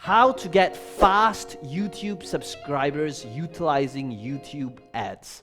How to get fast YouTube subscribers utilizing YouTube ads.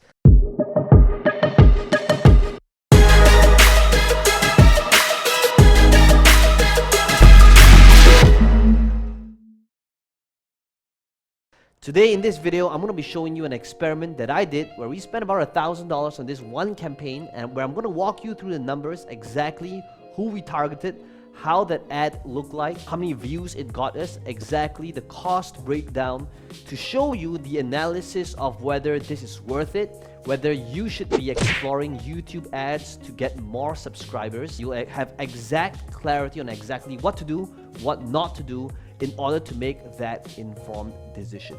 Today in this video, I'm going to be showing you an experiment that I did where we spent about $1,000 on this one campaign, and where I'm going to walk you through the numbers, exactly who we targeted, how that ad looked like, how many views it got us, exactly the cost breakdown, to show you the analysis of whether this is worth it, whether you should be exploring YouTube ads to get more subscribers. You'll have exact clarity on exactly what to do, what not to do in order to make that informed decision.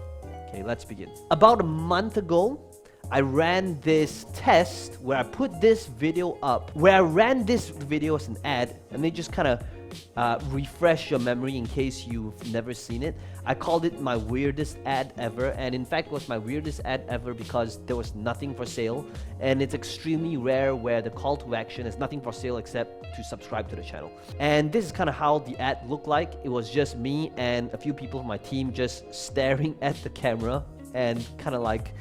Okay, let's begin. About a month ago, I ran this test where I put this video up, where I ran this video as an ad, and they just kind of refresh your memory in case you've never seen it. I called it my weirdest ad ever, and in fact it was my weirdest ad ever because there was nothing for sale, and it's extremely rare where the call to action is nothing for sale except to subscribe to the channel. And this is kind of how the ad looked like. It was just me and a few people from my team just staring at the camera and kind of like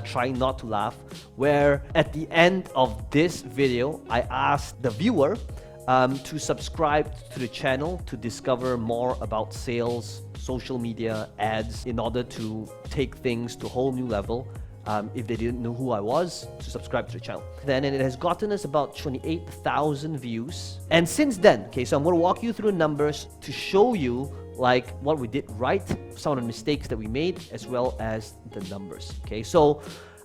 trying not to laugh, where at the end of this video I asked the viewer to subscribe to the channel to discover more about sales, social media, ads, in order to take things to a whole new level. If they didn't know who I was, to subscribe to the channel. And it has gotten us about 28,000 views. And since then, okay, so I'm going to walk you through the numbers to show you like what we did right, some of the mistakes that we made, as well as the numbers. Okay, so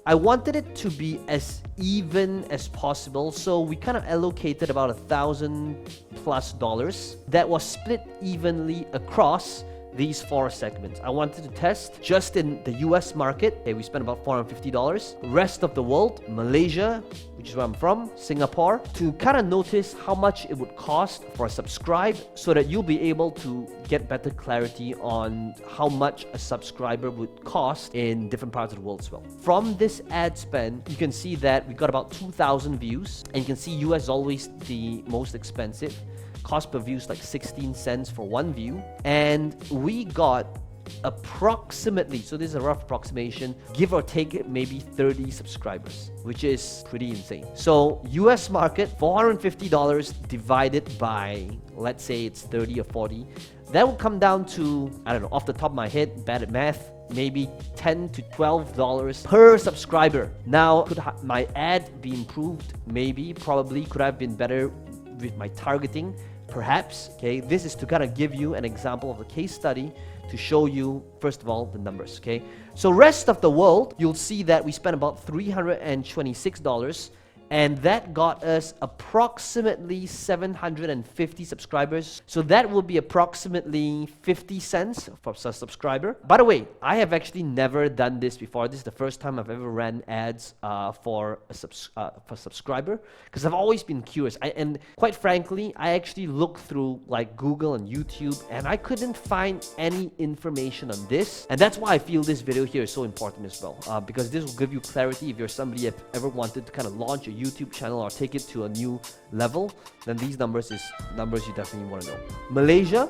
I wanted it to be as even as possible, so we kind of allocated about $1,000+ that was split evenly across these 4 segments. I wanted to test just in the US market. Okay, we spent about $450. Rest of the world, Malaysia, which is where I'm from, Singapore, to kind of notice how much it would cost for a subscribe, so that you'll be able to get better clarity on how much a subscriber would cost in different parts of the world as well. From this ad spend, you can see that we got about 2,000 views, and you can see US is always the most expensive. Cost per view is like 16 cents for 1 view, and we got approximately, so this is a rough approximation, give or take maybe 30 subscribers, which is pretty insane. So US market, $450 divided by, let's say it's 30 or 40, that would come down to, I don't know, off the top of my head, bad at math, maybe $10 to $12 per subscriber. Now, could my ad be improved? Maybe, probably. Could I have been better with my targeting? Perhaps. Okay, this is to kind of give you an example of a case study to show you, first of all, the numbers. Okay, so rest of the world, you'll see that we spent about $326, and that got us approximately 750 subscribers. So that will be approximately 50 cents for a subscriber. By the way, I have actually never done this before. This is the first time I've ever ran ads for a subscriber, because I've always been curious. And quite frankly, I actually looked through like Google and YouTube, and I couldn't find any information on this. And that's why I feel this video here is so important as well, because this will give you clarity. If you're somebody that ever wanted to kind of launch a YouTube channel or take it to a new level, then these numbers is numbers you definitely want to know. Malaysia,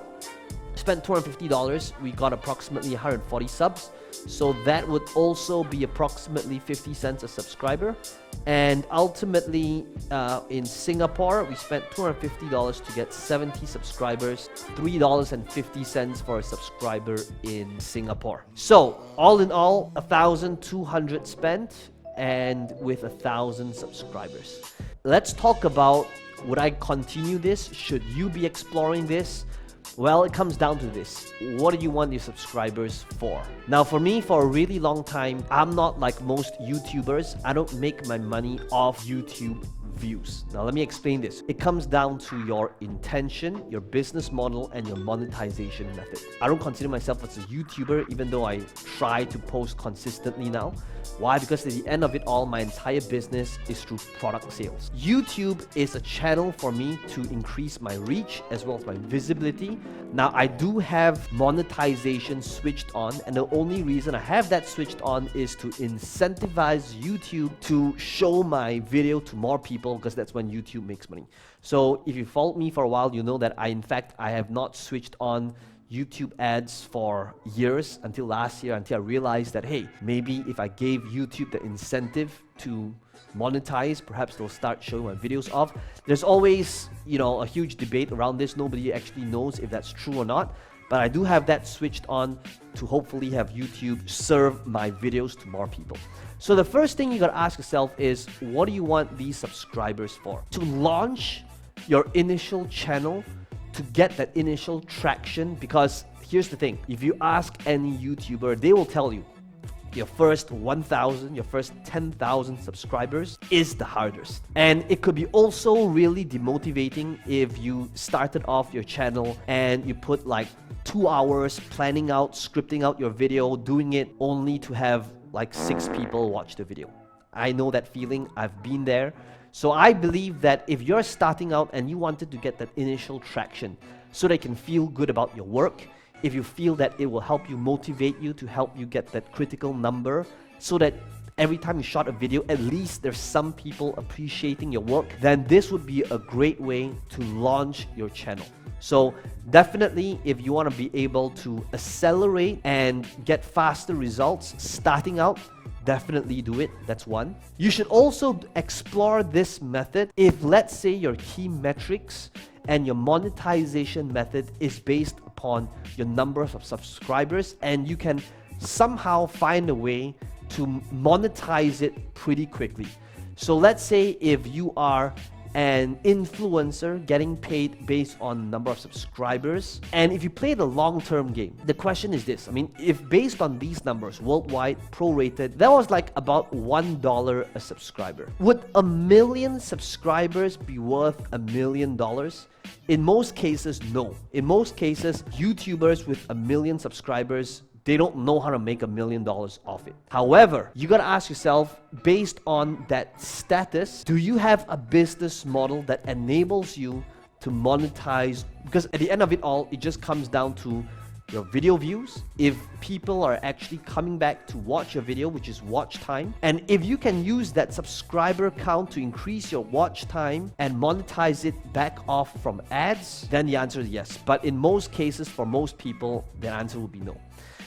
spent $250, we got approximately 140 subs, so that would also be approximately 50 cents a subscriber. And ultimately in Singapore, we spent $250 to get 70 subscribers, $3.50 for a subscriber in Singapore. So all in all, 1,200 spent, and with 1,000 subscribers. Let's talk about, would I continue this? Should you be exploring this? Well, it comes down to this. What do you want your subscribers for? Now, for me, for a really long time, I'm not like most YouTubers. I don't make my money off YouTube views. Now, let me explain this. It comes down to your intention, your business model, and your monetization method. I don't consider myself as a YouTuber, even though I try to post consistently now. Why? Because at the end of it all, my entire business is through product sales. YouTube is a channel for me to increase my reach as well as my visibility. Now, I do have monetization switched on, and the only reason I have that switched on is to incentivize YouTube to show my video to more people, because that's when YouTube makes money. So if you followed me for a while, you know that I have not switched on YouTube ads for years until last year, until I realized that, hey, maybe if I gave YouTube the incentive to monetize, perhaps they'll start showing my videos off. There's always, a huge debate around this. Nobody actually knows if that's true or not. But I do have that switched on to hopefully have YouTube serve my videos to more people. So the first thing you gotta ask yourself is, what do you want these subscribers for? To launch your initial channel, to get that initial traction, because here's the thing, if you ask any YouTuber, they will tell you, your first 1,000, your first 10,000 subscribers is the hardest. And it could be also really demotivating if you started off your channel and you put like 2 hours planning out, scripting out your video, doing it only to have like 6 people watch the video. I know that feeling, I've been there. So I believe that if you're starting out and you wanted to get that initial traction so they can feel good about your work, if you feel that it will help you, motivate you, to help you get that critical number, so that every time you shot a video, at least there's some people appreciating your work, then this would be a great way to launch your channel. So definitely, if you want to be able to accelerate and get faster results starting out, definitely do it. That's one. You should also explore this method if, let's say, your key metrics and your monetization method is based upon your number of subscribers, and you can somehow find a way to monetize it pretty quickly. So let's say if you are an influencer getting paid based on number of subscribers, and if you play the long-term game, the question is this, if based on these numbers worldwide, prorated, that was like about $1 a subscriber. Would 1 million subscribers be worth $1 million? In most cases, no. In most cases, YouTubers with 1 million subscribers, they don't know how to make $1 million off it. However, you gotta ask yourself, based on that status, do you have a business model that enables you to monetize? Because at the end of it all, it just comes down to your video views, if people are actually coming back to watch your video, which is watch time, and if you can use that subscriber count to increase your watch time and monetize it back off from ads, then the answer is yes. But in most cases, for most people, the answer will be no.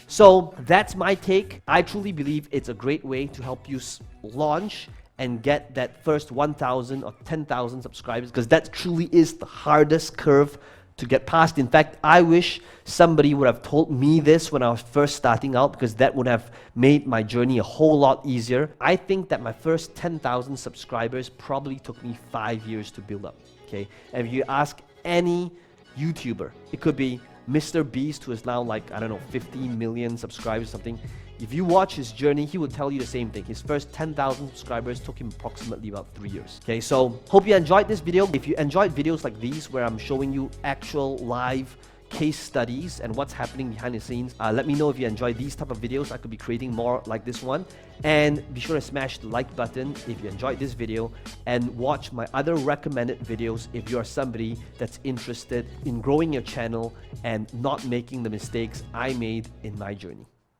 So that's my take. I truly believe it's a great way to help you launch and get that first 1,000 or 10,000 subscribers, because that truly is the hardest curve to get past. In fact, I wish somebody would have told me this when I was first starting out, because that would have made my journey a whole lot easier. I think that my first 10,000 subscribers probably took me 5 years to build up, okay? And if you ask any YouTuber, it could be Mr. Beast, who is now like, 15 million subscribers or something. If you watch his journey, he will tell you the same thing. His first 10,000 subscribers took him approximately about 3 years. Okay, so hope you enjoyed this video. If you enjoyed videos like these, where I'm showing you actual live case studies and what's happening behind the scenes, let me know if you enjoy these type of videos. I could be creating more like this one. And be sure to smash the like button if you enjoyed this video, and watch my other recommended videos if you are somebody that's interested in growing your channel and not making the mistakes I made in my journey.